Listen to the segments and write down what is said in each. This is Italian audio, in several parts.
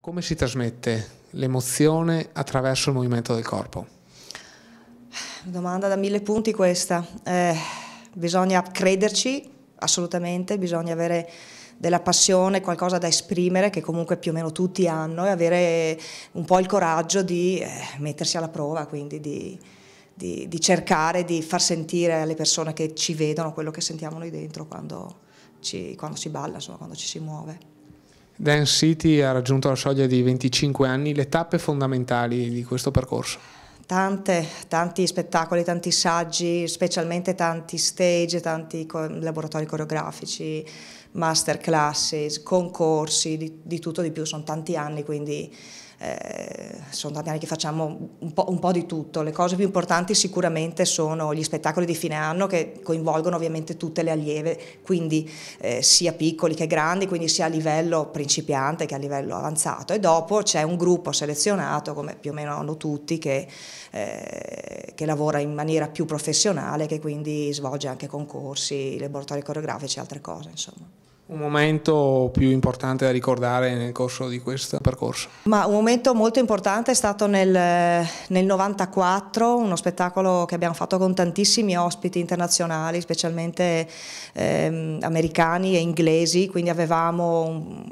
Come si trasmette l'emozione attraverso il movimento del corpo? Domanda da 1000 punti questa. Bisogna crederci, assolutamente, bisogna avere della passione, qualcosa da esprimere, che comunque più o meno tutti hanno, e avere un po' il coraggio di mettersi alla prova, quindi di cercare di far sentire alle persone che ci vedono quello che sentiamo noi dentro quando si balla, insomma, quando ci si muove. Dance City ha raggiunto la soglia di 25 anni, le tappe fondamentali di questo percorso? Tanti spettacoli, tanti saggi, specialmente tanti stage, tanti laboratori coreografici, masterclasses, concorsi, di tutto di più, sono tanti anni, quindi sono tanti anni che facciamo un po' di tutto. Le cose più importanti sicuramente sono gli spettacoli di fine anno, che coinvolgono ovviamente tutte le allieve, quindi sia piccoli che grandi, quindi sia a livello principiante che a livello avanzato, e dopo c'è un gruppo selezionato, come più o meno hanno tutti, che lavora in maniera più professionale, che quindi svolge anche concorsi, laboratori coreografici e altre cose, insomma. Un momento più importante da ricordare nel corso di questo percorso? Ma un momento molto importante è stato nel 94, uno spettacolo che abbiamo fatto con tantissimi ospiti internazionali, specialmente americani e inglesi, quindi avevamo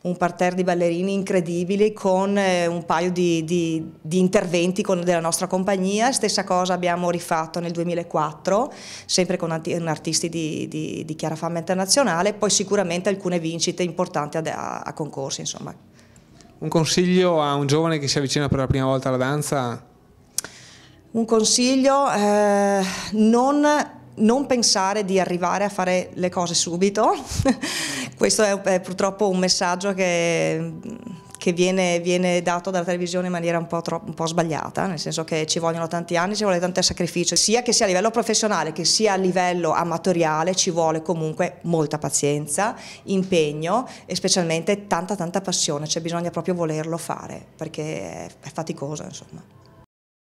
un parterre di ballerini incredibili con un paio di interventi della nostra compagnia. Stessa cosa abbiamo rifatto nel 2004, sempre con artisti di chiara fama internazionale, poi sicuramente alcune vincite importanti a concorsi, insomma. Un consiglio a un giovane che si avvicina per la prima volta alla danza? Un consiglio, non pensare di arrivare a fare le cose subito. Questo è purtroppo un messaggio che viene dato dalla televisione in maniera un po' sbagliata, nel senso che ci vogliono tanti anni, ci vuole tanto sacrificio, sia che sia a livello professionale che sia a livello amatoriale. Ci vuole comunque molta pazienza, impegno e specialmente tanta passione, cioè bisogna proprio volerlo fare, perché è faticoso, insomma.